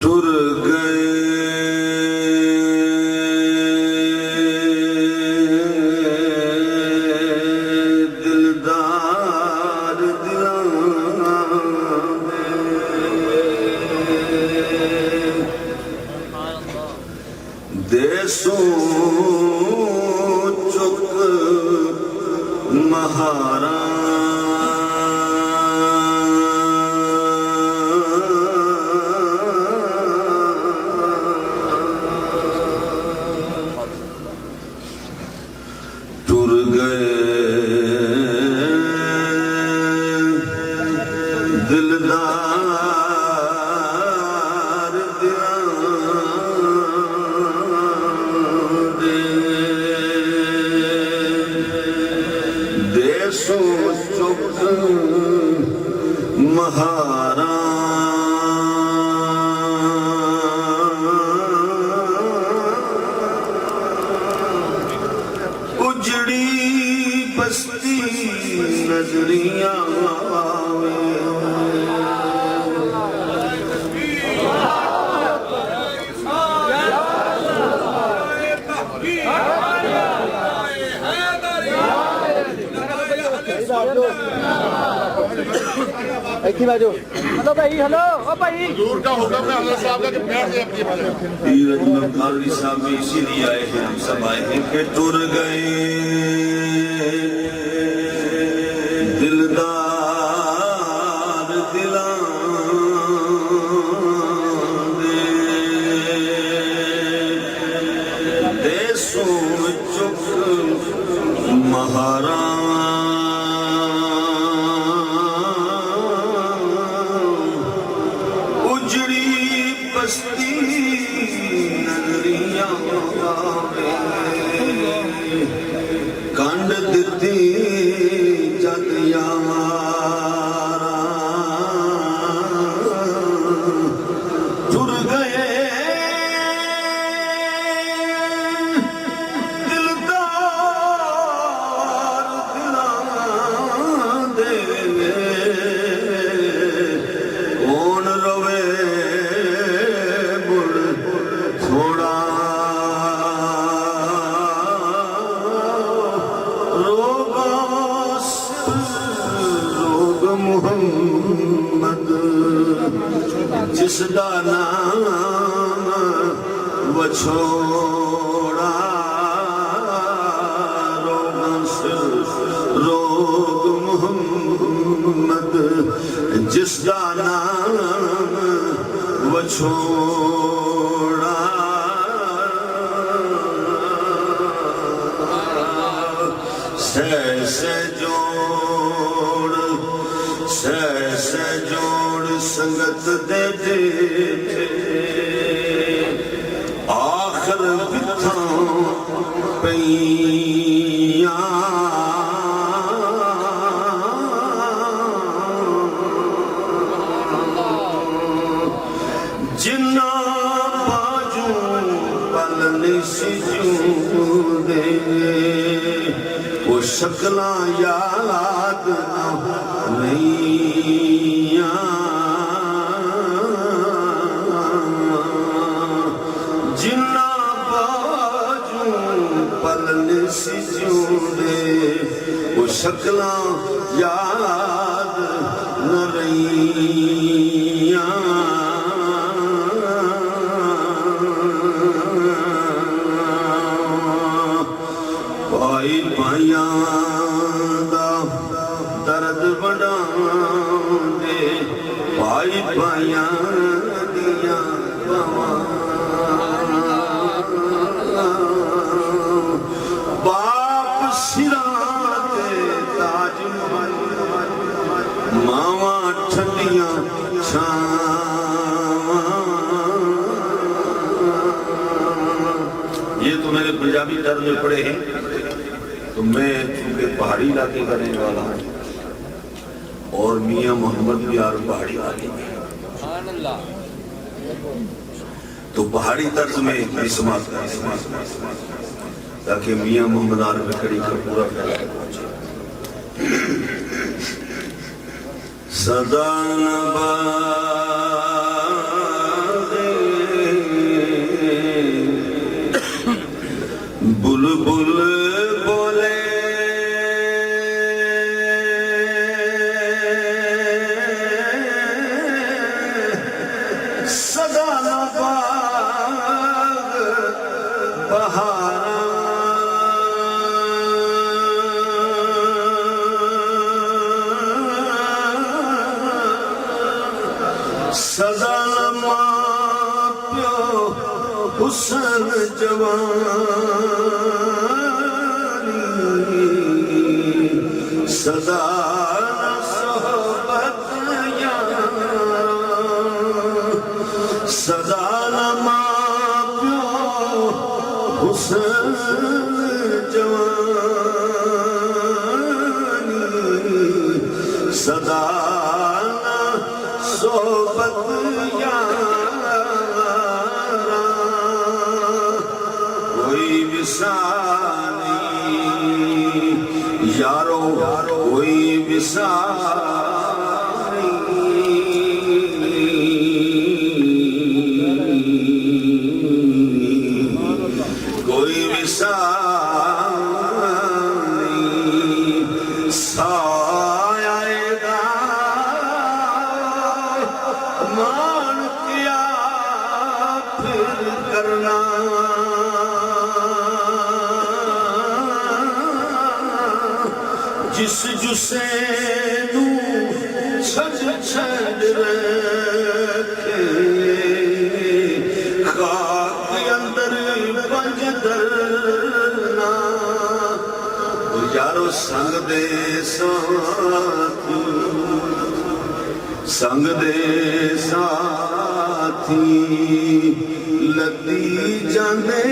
टुर गए दिलदार देसों चुक महारा टुर गए दिलदार देसों चुक महारा उजड़ी बस्ती नजरिया हेलो भाई, हेलो ओ भाई दूर का होगा मैं हजरत साहब का कि बैठ जाए अपनी बात पीर अजमल कादरी साहब भी इसीलिए आए हैं, हम सब आए हैं कि टुर गए दिलदार दिलां दे देसों चुक महारा बस्ती नगरिया कंड दिती जद यारा टुर गए दिलदार दिलां दे कौन रोवे थोड़ा रोग मुहम्मद जिसदा नाम वछोड़ा रोग मुहम्मद जिसदा नाम वछोड़ा से जोड़ संगत दे दे आखिर बिथा पईया जिन्ना बाजू पल निसजू दे वो शक्लां याद नहीं जिन्ना बाजू पल निसजू दे वो शक्लां याद न रहियां भाई भाइयां दा दर्द बढ़ांदे भाई भाइयां दियां बावां बाप सिरां ते ताज मावां ठंडियां छावां। ये तो मैंने पंजाबी टर्म में पढ़े हैं, तो मैं चूंकि पहाड़ी इलाके का रहने वाला हूँ और मियाँ मोहम्मद भी यार पहाड़ी इलाके में, तो पहाड़ी तर्ज में समाज का ताकि मियाँ मोहम्मद आर में खड़ी का पूरा फैला पहुंचे। सदा हुसन जवानी सदा सोहबत यारा सदा मां प्यो हुसन जवानी सदा सोहबत यारा कोई विसानी यारो कोई विसानी कोई विसानी सायेगा मान किया फिर करना जिस जुसे नू छज छज रखे खाक अंदर पंज दरना यारो संग दे साथी संग दे साथी लदी जाने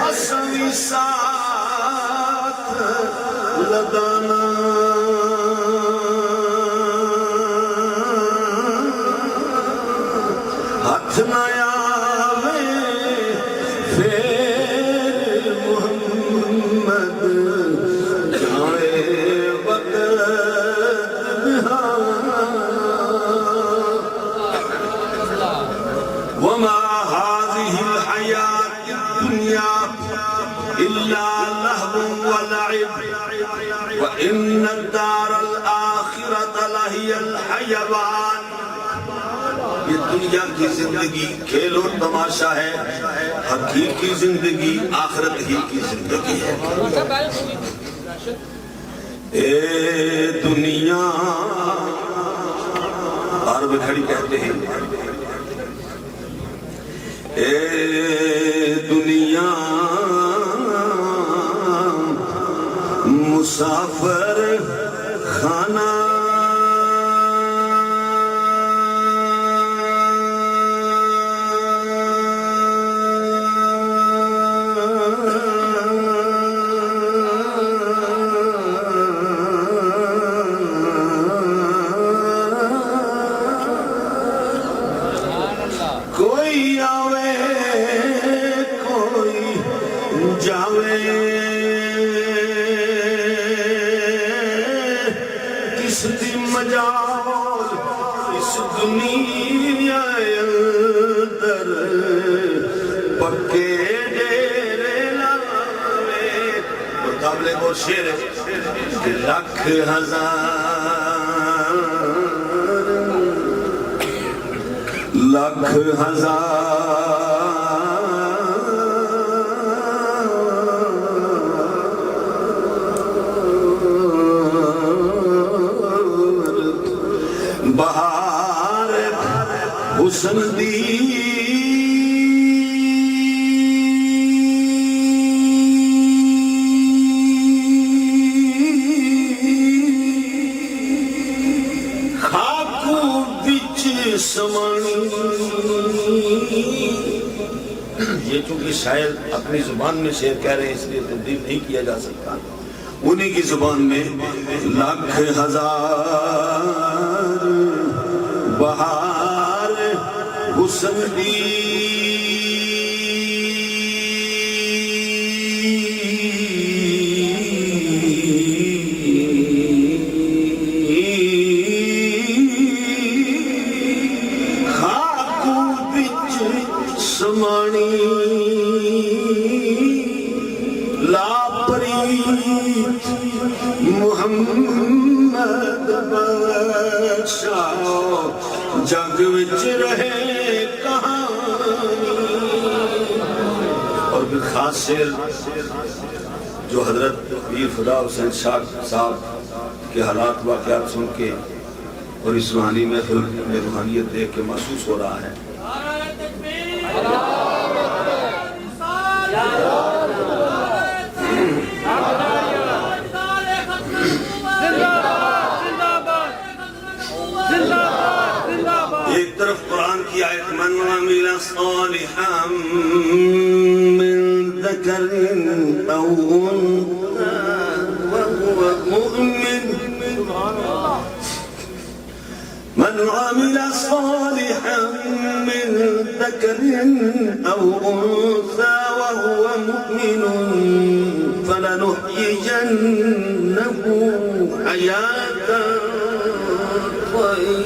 असवी साथ लदाना हाथ न आवे फिर मोहम्मद जाए वक्त वमा हाज़िहिल हयातिद दुनिया इल्ला लहवुन व लइब व इन्नद दारल आखिरत लहियल हयवान। ये दुनिया की जिंदगी खेल और तमाशा है, हकीकी जिंदगी आखिरत ही की जिंदगी है। ए दुनिया अरब खड़ी कहते हैं ए दुनिया मुसाफिर खाना कोई आवे कोई जावे किस दी मजाल इस दुनिया अंदर पक्के डेरे लावे। मुकाबले को शेर लख हजार लख हजार बहार हुस्न दी खाकू बिच समानी। ये चूंकि शायर अपनी जुबान में शेर कह रहे हैं इसलिए तब्दील नहीं किया जा सकता। उन्हीं की जुबान में लाख हजार बहार हुस्न दी खाकू बिच समानी लापरीत मुहम्मद बख्शा जग विच रहे कहानी। और भी खास शेर जो हजरत पीर खुदा हुसैन शाह साहब के हालात वाक़यात सुन के और इस रूहानी महफिल में रूहानियत देख के महसूस हो रहा है एक तरफ कुरान की आयत मन अमिला सालिहम मिन ज़करिन औ उन्सा वहुव मुमिन من عمل صالحا من ذكر أو أنثى وهو مؤمن فلنحيينه حياة طيبة